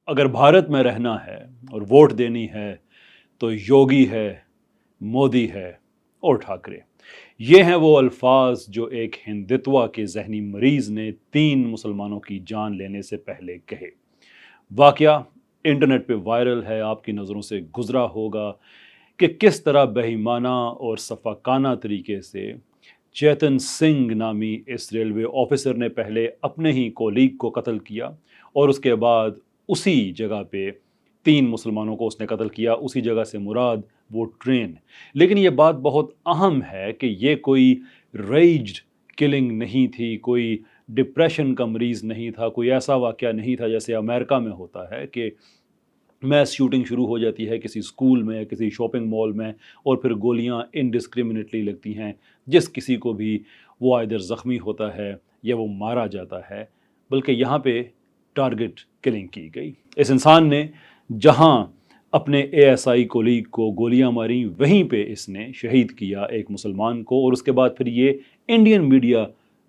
अगर भारत में रहना है और वोट देनी है तो योगी है, मोदी है और ठाकरे। ये हैं वो अल्फाज जो एक हिंदुत्व के जहनी मरीज ने 3 मुसलमानों की जान लेने से पहले कहे। वाकया इंटरनेट पे वायरल है, आपकी नज़रों से गुजरा होगा कि किस तरह बेईमाना और सफाकाना तरीके से चेतन सिंह नामी इस रेलवे ऑफिसर ने पहले अपने ही कोलीग को कत्ल किया और उसके बाद उसी जगह पे 3 मुसलमानों को उसने कत्ल किया। उसी जगह से मुराद वो ट्रेन। लेकिन ये बात बहुत अहम है कि ये कोई रेज्ड किलिंग नहीं थी, कोई डिप्रेशन का मरीज़ नहीं था, कोई ऐसा वाक़या नहीं था जैसे अमेरिका में होता है कि मैस शूटिंग शुरू हो जाती है किसी स्कूल में, किसी शॉपिंग मॉल में, और फिर गोलियां इनडिस्क्रिमिनेटली लगती हैं। जिस किसी को भी वो आइदर ज़ख्मी होता है या वो मारा जाता है, बल्कि यहाँ पे टारगेट किलिंग की गई। इस इंसान ने जहाँ अपने एएसआई कोलीग को गोलियां मारी, वहीं पे इसने शहीद किया एक मुसलमान को। और उसके बाद फिर ये इंडियन मीडिया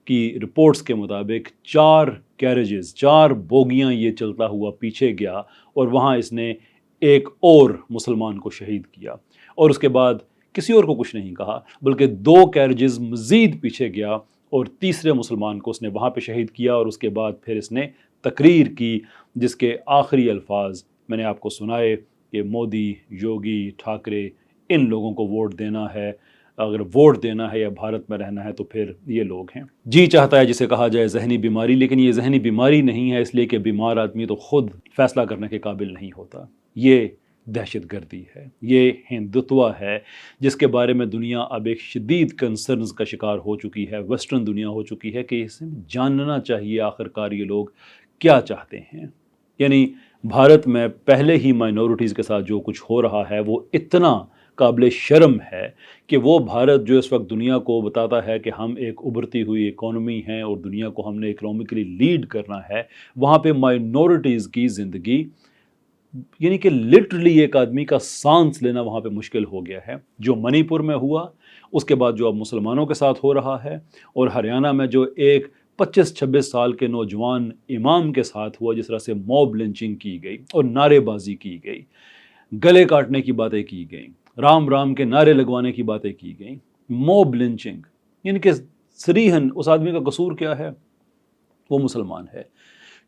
की रिपोर्ट्स के मुताबिक 4 कैरेजेस, 4 बोगियां ये चलता हुआ पीछे गया और वहाँ इसने एक और मुसलमान को शहीद किया। और उसके बाद किसी और को कुछ नहीं कहा, बल्कि 2 कैरेजेस मज़ीद पीछे गया और तीसरे मुसलमान को उसने वहाँ पे शहीद किया। और उसके बाद फिर इसने तकरीर की जिसके आखिरी अल्फाज मैंने आपको सुनाए कि मोदी, योगी, ठाकरे, इन लोगों को वोट देना है। अगर वोट देना है या भारत में रहना है तो फिर ये लोग हैं। जी चाहता है जिसे कहा जाए जहनी बीमारी, लेकिन ये जहनी बीमारी नहीं है, इसलिए कि बीमार आदमी तो खुद फैसला करने के काबिल नहीं होता। ये दहशतगर्दी है, ये हिंदुत्व है जिसके बारे में दुनिया अब एक शदीद कंसर्न्स का शिकार हो चुकी है, वेस्टर्न दुनिया हो चुकी है कि इसे जानना चाहिए आखिरकार ये लोग क्या चाहते हैं। यानी भारत में पहले ही माइनॉरिटीज़ के साथ जो कुछ हो रहा है वो इतना काबिल शर्म है कि वो भारत जो इस वक्त दुनिया को बताता है कि हम एक उभरती हुई इकोनॉमी हैं और दुनिया को हमने इकोनॉमिकली लीड करना है, वहाँ पे माइनॉरिटीज़ की ज़िंदगी यानी कि लिटरली एक आदमी का सांस लेना वहाँ पे मुश्किल हो गया है। जो मणिपुर में हुआ, उसके बाद जो अब मुसलमानों के साथ हो रहा है, और हरियाणा में जो एक 25-26 साल के नौजवान इमाम के साथ हुआ, जिस तरह से मॉब लिंचिंग की गई और नारेबाजी की गई, गले काटने की बातें की गई, राम राम के नारे लगवाने की बातें की गई, मॉब लिंचिंग, यानी कि सरीहन उस आदमी का कसूर क्या है? वो मुसलमान है।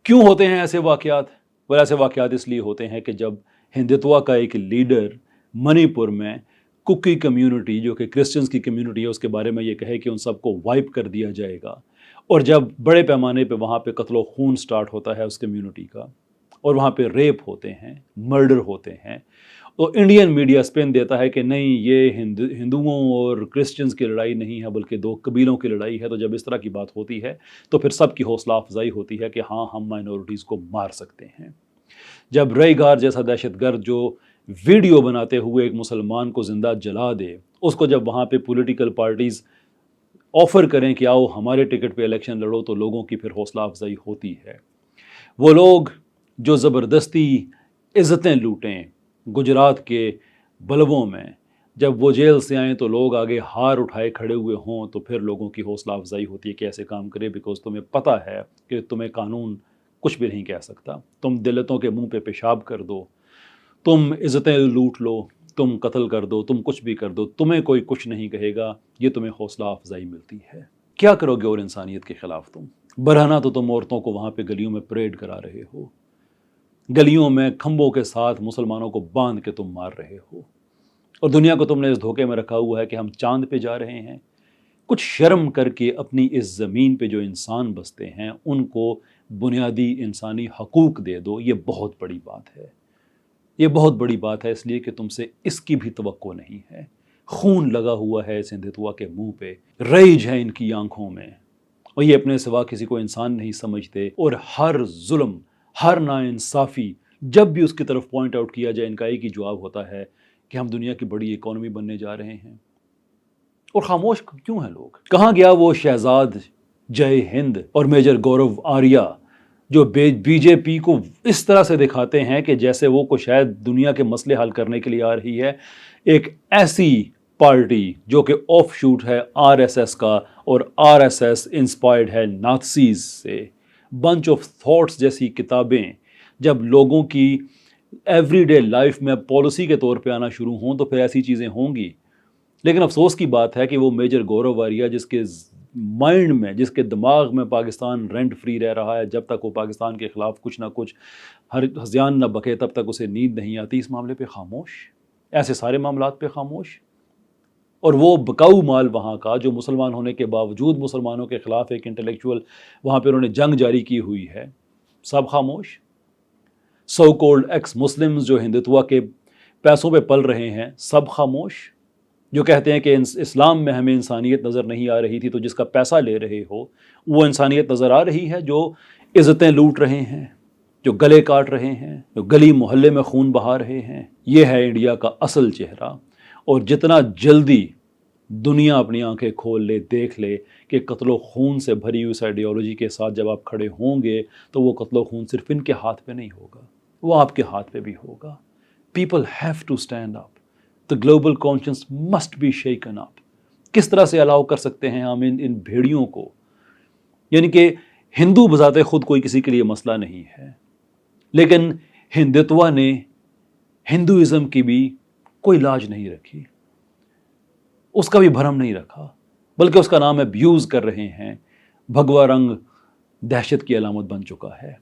क्यों होते हैं ऐसे वाक़यात? वह ऐसे वाक़यात इसलिए होते हैं कि जब हिंदुत्व का एक लीडर मणिपुर में कुकी कम्युनिटी, जो कि क्रिश्चियंस की कम्युनिटी है, उसके बारे में ये कहे कि उन सबको वाइप कर दिया जाएगा, और जब बड़े पैमाने पे वहाँ पे कत्लो खून स्टार्ट होता है उस कम्युनिटी का, और वहाँ पे रेप होते हैं, मर्डर होते हैं, तो इंडियन मीडिया स्पिन देता है कि नहीं, ये हिंदुओं और क्रिश्चियंस की लड़ाई नहीं है बल्कि 2 कबीलों की लड़ाई है। तो जब इस तरह की बात होती है तो फिर सबकी हौसला अफजाई होती है कि हाँ, हम माइनॉरिटीज़ को मार सकते हैं। जब रईगार जैसा दहशतगर्द जो वीडियो बनाते हुए एक मुसलमान को ज़िंदा जला दे, उसको जब वहाँ पे पॉलिटिकल पार्टीज़ ऑफ़र करें कि आओ हमारे टिकट पे इलेक्शन लड़ो, तो लोगों की फिर हौसला अफजाई होती है। वो लोग जो ज़बरदस्ती इज़्ज़तें लूटें गुजरात के बलबों में, जब वो जेल से आएँ तो लोग आगे हार उठाए खड़े हुए हों, तो फिर लोगों की हौसला अफजाई होती है कि ऐसे काम करें, बिकॉज तुम्हें पता है कि तुम्हें कानून कुछ भी नहीं कह सकता। तुम दिल्लतों के मुंह पे पेशाब कर दो, तुम इज़्ज़तें लूट लो, तुम कत्ल कर दो, तुम कुछ भी कर दो, तुम्हें कोई कुछ नहीं कहेगा। ये तुम्हें हौसला अफजाई मिलती है। क्या करोगे और इंसानियत के ख़िलाफ़ तुम? बरहना तो तुम औरतों को वहाँ पे गलियों में परेड करा रहे हो, गलियों में खंभों के साथ मुसलमानों को बांध के तुम मार रहे हो, और दुनिया को तुमने इस धोखे में रखा हुआ है कि हम चांद पे जा रहे हैं। कुछ शर्म करके अपनी इस ज़मीन पे जो इंसान बसते हैं उनको बुनियादी इंसानी हकूक़ दे दो। ये बहुत बड़ी बात है, ये बहुत बड़ी बात है, इसलिए कि तुमसे इसकी भी तवक्को नहीं है। खून लगा हुआ है इस हिंदुत्व के मुंह पे, रईज है इनकी आंखों में, और ये अपने सिवा किसी को इंसान नहीं समझते। और हर जुल्म, हर नाइंसाफ़ी जब भी उसकी तरफ पॉइंट आउट किया जाए, इनका एक ही जवाब होता है कि हम दुनिया की बड़ी इकोनॉमी बनने जा रहे हैं। और खामोश क्यों हैं लोग? कहाँ गया वो शहजाद जय हिंद और मेजर गौरव आर्या जो बीजेपी को इस तरह से दिखाते हैं कि जैसे वो को शायद दुनिया के मसले हल करने के लिए आ रही है। एक ऐसी पार्टी जो कि ऑफ शूट है आरएसएस का, और आरएसएस इंस्पायर्ड है नाज़ीज़ से। बंच ऑफ थॉट्स जैसी किताबें جب لوگوں کی ایوری ڈے لائف میں پالیسی کے طور پہ آنا شروع ہوں تو پھر ایسی چیزیں ہوں گی. لیکن افسوس کی بات ہے کہ وہ میجر گورو واریہ جس کے مائنڈ میں، جس کے دماغ میں پاکستان رینٹ فری رہ رہا ہے، جب تک وہ پاکستان کے خلاف کچھ نہ کچھ ہر ہذیان نہ بکے تب تک اسے نیند نہیں آتی، اس معاملے پہ خاموش. ایسے سارے معاملات پہ خاموش. اور وہ بکاؤ مال وہاں کا جو مسلمان ہونے کے باوجود مسلمانوں کے خلاف ایک انٹلیکچوئل وہاں پہ انہوں نے جنگ جاری کی ہوئی ہے، سب خاموش. سو کولڈ ایکس مسلمز جو ہندوتوا کے پیسوں پہ پل رہے ہیں، سب خاموش. جو کہتے ہیں کہ اسلام میں ہمیں انسانیت نظر نہیں آ رہی تھی، تو جس کا پیسہ لے رہے ہو وہ انسانیت نظر آ رہی ہے. جو عزتیں لوٹ رہے ہیں، جو گلے کاٹ رہے ہیں، جو گلی محلے میں خون بہا رہے ہیں، یہ ہے انڈیا کا اصل چہرہ. اور جتنا جلدی دنیا اپنی آنکھیں کھول لے، دیکھ لے کہ قتل و خون سے بھری اس آئیڈیالوجی کے ساتھ جب آپ کھڑے ہوں گے تو وہ قتل و خون صرف ان کے ہاتھ پہ نہیں ہوگا، وہ آپ کے ہاتھ پہ بھی ہوگا. People have to stand up. The global conscience must be shaken up. کس طرح سے الاؤ کر سکتے ہیں ہم ان بھیڑیوں کو؟ یعنی کہ ہندو بذات خود کوئی کسی کے لیے مسئلہ نہیں ہے، لیکن ہندتوا نے ہندوازم کی بھی کوئی لاج نہیں رکھی، اس کا بھی بھرم نہیں رکھا، بلکہ اس کا نام ابیوز کر رہے ہیں. بھگوا رنگ دہشت کی علامت بن چکا ہے.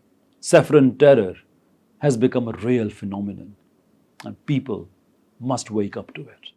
Saffron terror has become a real phenomenon and people must wake up to it.